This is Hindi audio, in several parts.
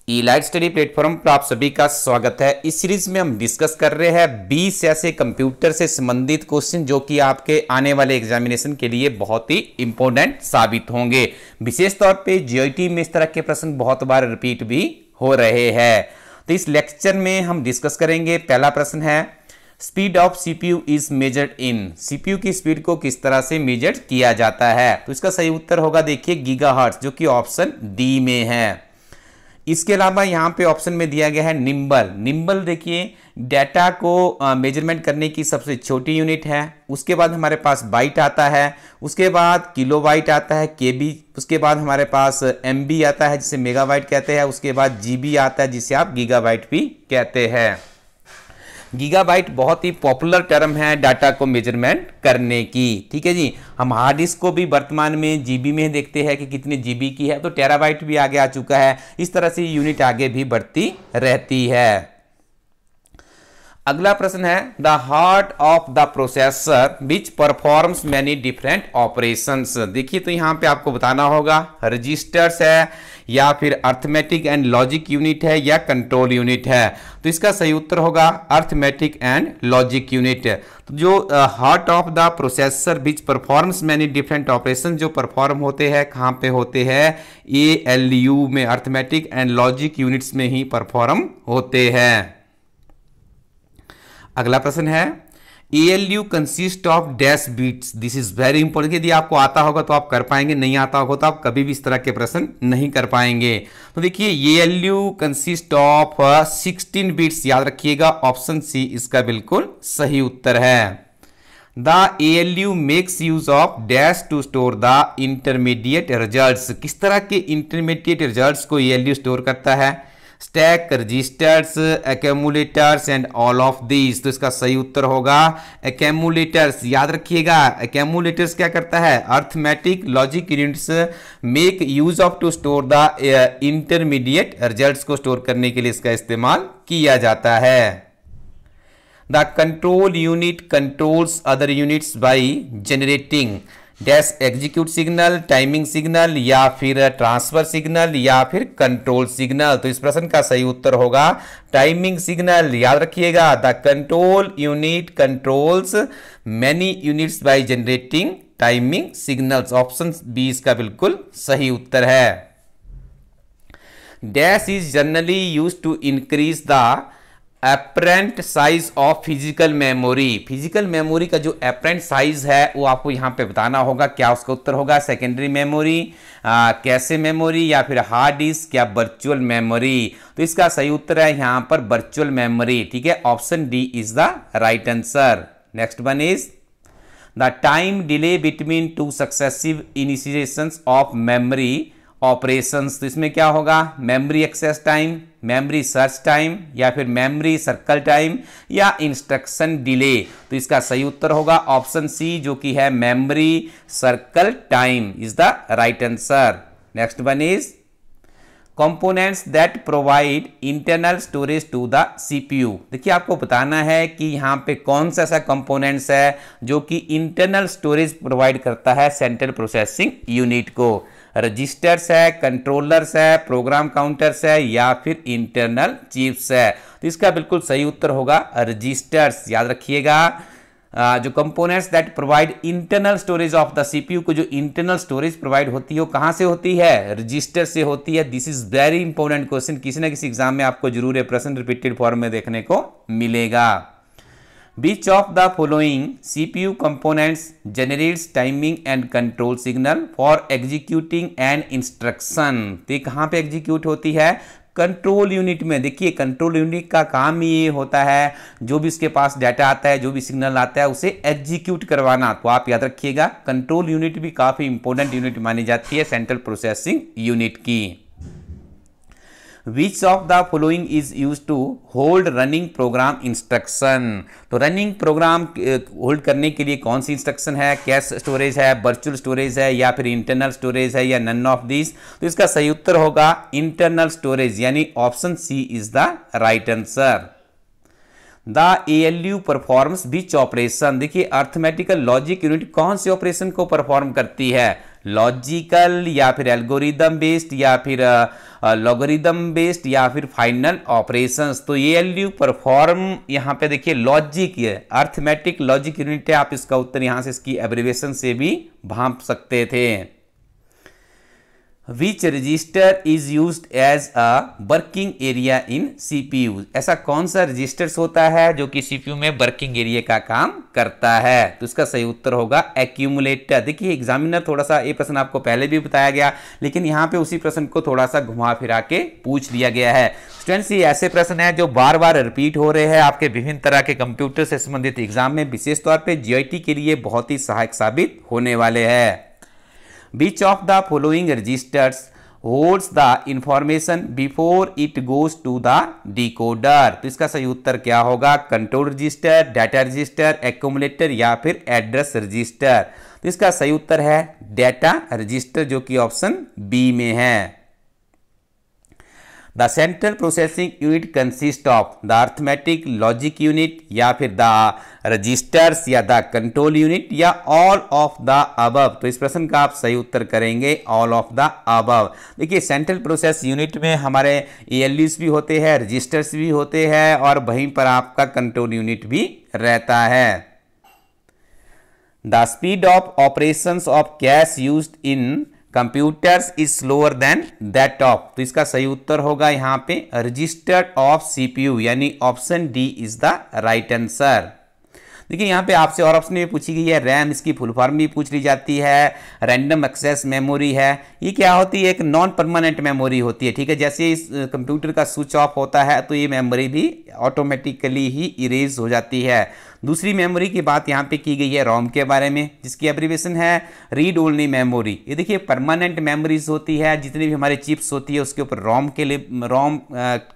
इलाइट स्टडी प्लेटफॉर्म पर आप सभी का स्वागत है। इस सीरीज में हम डिस्कस कर रहे हैं 20 ऐसे कंप्यूटर से संबंधित क्वेश्चन जो कि आपके आने वाले एग्जामिनेशन के लिए बहुत ही इंपॉर्टेंट साबित होंगे। विशेष तौर पे जीआईटी में इस तरह के प्रश्न बहुत बार रिपीट भी हो रहे हैं। तो इस लेक्चर में हम डिस्कस करेंगे। पहला प्रश्न है, speed of CPU is measured in. CPU की स्पीड को किस तरह से मेजर किया जाता है? तो इसका सही उत्तर होगा देखिए गीगाहर्ट्ज, जो कि ऑप्शन डी में है। इसके अलावा यहाँ पे ऑप्शन में दिया गया है निम्बल। निम्बल देखिए डेटा को मेजरमेंट करने की सबसे छोटी यूनिट है। उसके बाद हमारे पास बाइट आता है, उसके बाद किलोबाइट आता है, केबी, उसके बाद हमारे पास एमबी आता है जिसे मेगाबाइट कहते हैं, उसके बाद जीबी आता है जिसे आप गीगाबाइट भी कहते हैं। गीगाबाइट बहुत ही पॉपुलर टर्म है डाटा को मेजरमेंट करने की। ठीक है जी। हम हार्ड डिस्क को भी वर्तमान में जीबी में देखते हैं कि कितने जीबी की है, तो टेराबाइट भी आगे आ चुका है। इस तरह से यूनिट आगे भी बढ़ती रहती है। अगला प्रश्न है, the heart of the processor which performs many different operations. देखिए तो यहाँ पे आपको बताना होगा रजिस्टर्स है या फिर अर्थमेटिक एंड लॉजिक यूनिट है या कंट्रोल यूनिट है। तो इसका सही उत्तर होगा अर्थमेटिक एंड लॉजिक यूनिट। तो जो heart of the processor which performs many different operation जो परफॉर्म होते हैं कहाँ पे होते हैं? ALU में, अर्थमेटिक एंड लॉजिक यूनिट्स में ही परफॉर्म होते हैं। अगला प्रश्न है, ALU consist of dash bits. This is very important. यदि आपको आता होगा तो आप कर पाएंगे, नहीं आता होगा तो आप कभी भी इस तरह के प्रश्न नहीं कर पाएंगे। तो देखिए ALU कंसिस्ट ऑफ 16 बिट्स, याद रखिएगा ऑप्शन सी इसका बिल्कुल सही उत्तर है। The ALU makes use of dash to store the intermediate results. किस तरह के इंटरमीडिएट रिजल्ट्स को ALU स्टोर करता है? Stack, registers, accumulators and all of these. तो इसका सही उत्तर होगा एक्यूमुलेटर्स। याद रखिएगा एक्यूमुलेटर्स क्या करता है? Arithmetic logic units make use of to store the intermediate results को स्टोर करने के लिए इसका इस्तेमाल किया जाता है। The control unit controls other units by generating dash execute signal, timing signal या फिर ट्रांसफर सिग्नल या फिर कंट्रोल सिग्नल। तो इस प्रश्न का सही उत्तर होगा टाइमिंग सिग्नल। याद रखिएगा the control unit controls many units by generating timing signals. Option B इसका बिल्कुल सही उत्तर है। Dash is generally used to increase the apparent size of physical memory. Physical memory का जो एपरेंट साइज है वो आपको यहाँ पे बताना होगा। क्या उसका उत्तर होगा? सेकेंडरी मेमोरी, कैशे मेमोरी या फिर हार्ड डिस्क या वर्चुअल मेमोरी। तो इसका सही उत्तर है यहाँ पर वर्चुअल मेमोरी। ठीक है, option D is the right answer. Next one is the time delay between two successive initiations of memory operations. तो इसमें क्या होगा? Memory access time, memory search time या फिर मेमोरी सर्कल टाइम या इंस्ट्रक्शन डिले। तो इसका सही उत्तर होगा ऑप्शन सी जो कि है memory circle time is the right answer. Next one is components that provide internal storage to the CPU। देखिए आपको बताना है कि यहाँ पे कौन सा ऐसा कंपोनेंट्स है जो कि इंटरनल स्टोरेज प्रोवाइड करता है सेंट्रल प्रोसेसिंग यूनिट को। रजिस्टर्स है, कंट्रोलर्स है, प्रोग्राम काउंटर्स है या फिर इंटरनल चिप्स है। तो इसका बिल्कुल सही उत्तर होगा रजिस्टर्स। याद रखिएगा जो components that provide internal storage of the CPU को जो इंटरनल स्टोरेज प्रोवाइड होती है वो कहाँ से होती है? रजिस्टर से होती है। This is very important question. किसी ना किसी एग्जाम में आपको जरूर ये प्रश्न रिपीटेड फॉर्म में देखने को मिलेगा। Which of the following CPU components generates timing and control signal for executing an instruction? तो ये कहाँ पे एग्जीक्यूट होती है? कंट्रोल यूनिट में। देखिए कंट्रोल यूनिट का काम ये होता है जो भी इसके पास डाटा आता है, जो भी सिग्नल आता है उसे एग्जीक्यूट करवाना। तो आप याद रखिएगा कंट्रोल यूनिट भी काफी इंपॉर्टेंट यूनिट मानी जाती है सेंट्रल प्रोसेसिंग यूनिट की। Which of the following is used to hold running program instruction? तो रनिंग प्रोग्राम होल्ड करने के लिए कौन सी इंस्ट्रक्शन है? कैश स्टोरेज है, वर्चुअल स्टोरेज है या फिर इंटरनल स्टोरेज है या नन ऑफ दिस। तो इसका सही उत्तर होगा इंटरनल स्टोरेज, यानी option C is the right answer. The ALU performs which operation. देखिए अर्थमेटिकल लॉजिक यूनिट कौन से ऑपरेशन को परफॉर्म करती है? लॉजिकल या फिर एल्गोरिदम बेस्ड या फिर लॉगरिदम बेस्ड या फिर फाइनल ऑपरेशंस। तो ALU परफॉर्म यहाँ पे देखिए लॉजिक, अर्थमेटिक लॉजिक यूनिट है। आप इसका उत्तर यहाँ से इसकी एब्रिविएशन से भी भांप सकते थे। Which register is used as a working area in CPU? ऐसा कौन सा रजिस्टर्स होता है जो कि CPU में वर्किंग एरिया का काम करता है? तो इसका सही उत्तर होगा एक्यूमुलेटर। देखिए एग्जामिनर थोड़ा सा, ये प्रश्न आपको पहले भी बताया गया, लेकिन यहाँ पे उसी प्रश्न को थोड़ा सा घुमा फिरा के पूछ लिया गया है। स्टूडेंट्स, ये ऐसे प्रश्न है जो बार बार रिपीट हो रहे हैं आपके विभिन्न तरह के कंप्यूटर से संबंधित एग्जाम में, विशेष तौर पर GIT के लिए बहुत ही सहायक साबित होने वाले हैं। Which of the following registers holds the information before it goes to the decoder? तो इसका सही उत्तर क्या होगा? Control register, data register, accumulator या फिर एड्रेस रजिस्टर। तो इसका सही उत्तर है डाटा रजिस्टर, जो कि ऑप्शन बी में है। The central processing unit consist of the arithmetic logic unit या फिर द रजिस्टर्स या द कंट्रोल यूनिट या ऑल ऑफ द अबव। तो इस प्रश्न का आप सही उत्तर करेंगे ऑल ऑफ द अबव। देखिए सेंट्रल प्रोसेस यूनिट में हमारे ALUs भी होते हैं, रजिस्टर्स भी होते हैं और वहीं पर आपका कंट्रोल यूनिट भी रहता है। The speed of operations of cash used in computers is slower then that of. तो इसका सही उत्तर होगा यहाँ पे रजिस्टर ऑफ CPU, यानी option D is the right answer. देखिए यहाँ पे आपसे और ऑप्शन में पूछी गई है रैम, इसकी फुल फॉर्म भी पूछ ली जाती है, रैंडम एक्सेस मेमोरी है। ये क्या होती है? एक नॉन परमानेंट मेमोरी होती है, ठीक है। जैसे इस कंप्यूटर का स्विच ऑफ होता है तो ये मेमोरी भी ऑटोमेटिकली ही इरेज हो जाती है। दूसरी मेमोरी की बात यहाँ पे की गई है रोम के बारे में, जिसकी एब्रिविएशन है रीड ओनली मेमोरी। ये देखिए परमानेंट मेमोरीज होती है, जितनी भी हमारे चिप्स होती है उसके ऊपर रोम के लिए रोम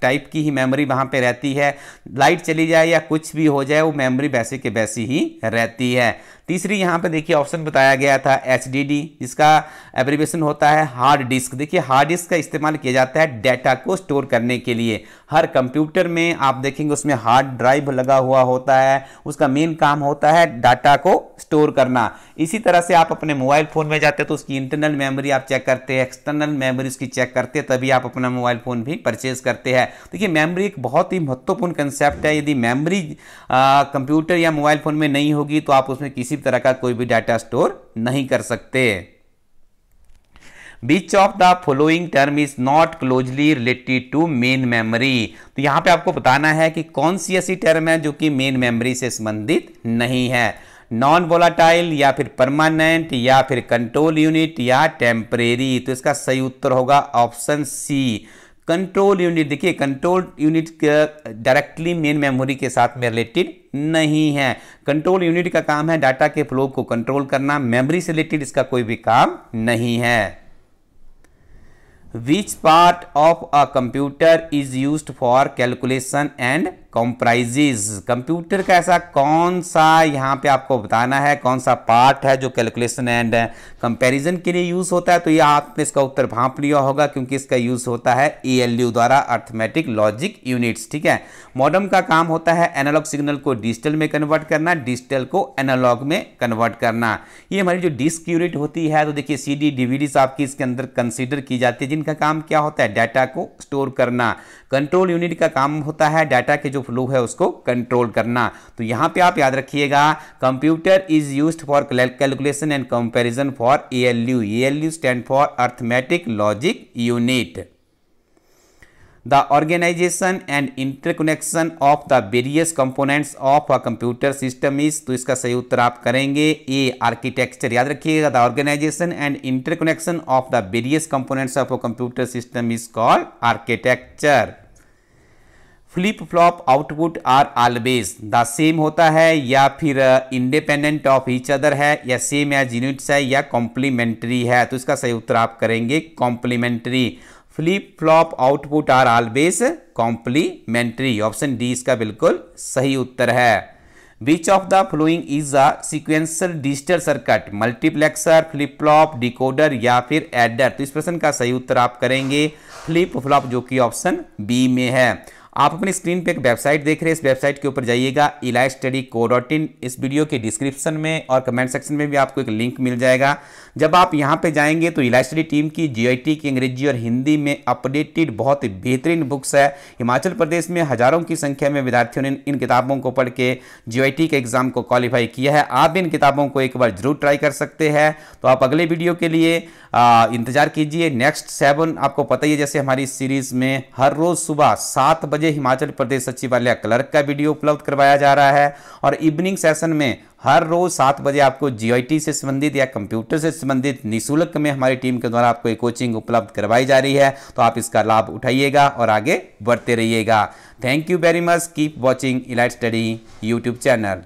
टाइप की ही मेमोरी वहाँ पे रहती है। लाइट चली जाए या कुछ भी हो जाए वो मेमोरी वैसे के वैसी ही रहती है। तीसरी यहाँ पे देखिए ऑप्शन बताया गया था HDD, जिसका एब्रिविएशन होता है हार्ड डिस्क। देखिए हार्ड डिस्क का इस्तेमाल किया जाता है डाटा को स्टोर करने के लिए। हर कंप्यूटर में आप देखेंगे उसमें हार्ड ड्राइव लगा हुआ होता है, उसका मेन काम होता है डाटा को स्टोर करना। इसी तरह से आप अपने मोबाइल फोन में जाते हैं तो उसकी इंटरनल मेमोरी आप चेक करते हैं, एक्सटर्नल मेमोरी उसकी चेक करते हैं, तभी आप अपना मोबाइल फोन भी परचेज करते हैं। देखिए मेमोरी एक बहुत ही महत्वपूर्ण कंसेप्ट है। यदि मेमोरी कंप्यूटर या मोबाइल फोन में नहीं होगी तो आप उसमें किसी तरह का कोई भी डाटा स्टोर नहीं कर सकते। Which of the following term is not closely related to main memory? तो यहां पे आपको बताना है कि कौन सी ऐसी टर्म है जो कि मेन मेमोरी से संबंधित नहीं है। नॉन वोलाटाइल या फिर परमानेंट या फिर कंट्रोल यूनिट या टेम्परेरी। तो इसका सही उत्तर होगा ऑप्शन सी कंट्रोल यूनिट। देखिए control unit directly main memory के साथ में रिलेटेड नहीं है। कंट्रोल यूनिट का काम है डाटा के फ्लो को कंट्रोल करना, मेमोरी से रिलेटेड इसका कोई भी काम नहीं है। Which part of a computer is used for calculation and comprises? Computer का ऐसा कौन सा यहाँ पे आपको बताना है, कौन सा पार्ट है जो कैलकुलेशन एंड कंपैरिजन के लिए यूज होता है। तो ये आपने इसका उत्तर भांप लिया होगा, क्योंकि इसका यूज होता है ALU द्वारा, अर्थमेटिक लॉजिक यूनिट्स, ठीक है। मॉडेम का काम होता है एनालॉग सिग्नल को डिजिटल में कन्वर्ट करना, डिजिटल को एनालॉग में कन्वर्ट करना। ये हमारी जो डिस्क यूनिट होती है, तो देखिए CD DVDs आपकी इसके अंदर कंसीडर की जाती है, जिनका काम क्या होता है डाटा को स्टोर करना। कंट्रोल यूनिट का काम होता है डाटा के जो फ्लो है उसको कंट्रोल करना। तो यहां पे आप याद रखिएगा computer is used for calculation and comparison for ALU। ALU stand for arithmetic logic unit. The organization and interconnection of the various components of a computer system is, तो इसका सही उत्तर आप करेंगे ए आर्किटेक्चर। याद रखिएगा the organization and interconnection of the various components of a computer system is called architecture। Flip flop output are always the same होता है या फिर इंडिपेंडेंट ऑफ ईच अदर है या सेम एज यूनिट्स है या कॉम्प्लीमेंट्री है। तो इसका सही उत्तर आप करेंगे complementary. Flip flop output are always complementary, option D इसका बिल्कुल सही उत्तर है। Which of the following is a sequential digital circuit, multiplexer, flip flop, decoder या फिर एडर। तो इस प्रश्न का सही उत्तर आप करेंगे फ्लिप फ्लॉप, जो कि ऑप्शन बी में है। आप अपनी स्क्रीन पे एक वेबसाइट देख रहे हैं, इस वेबसाइट के ऊपर जाइएगा elitestudy.co.in। इस वीडियो के डिस्क्रिप्शन में और कमेंट सेक्शन में भी आपको एक लिंक मिल जाएगा। जब आप यहां पे जाएंगे तो इलाइट स्टडी टीम की जीआईटी की अंग्रेजी और हिंदी में अपडेटेड बहुत बेहतरीन बुक्स है। हिमाचल प्रदेश में हजारों की संख्या में विद्यार्थियों ने इन किताबों को पढ़ के जीआईटी के एग्जाम को क्वालिफाई किया है। आप इन किताबों को एक बार जरूर ट्राई कर सकते हैं। तो आप अगले वीडियो के लिए इंतजार कीजिए। नेक्स्ट 7 आपको पता ही है, जैसे हमारी सीरीज में हर रोज सुबह 7 बजे हिमाचल प्रदेश सचिवालय क्लर्क का वीडियो उपलब्ध करवाया जा रहा है और इवनिंग सेशन में हर रोज 7 बजे आपको जीआईटी से संबंधित या कंप्यूटर से संबंधित निःशुल्क में हमारी टीम के द्वारा आपको एक कोचिंग उपलब्ध करवाई जा रही है। तो आप इसका लाभ उठाइएगा और आगे बढ़ते रहिएगा। Thank you very much. Keep watching elite study YouTube channel.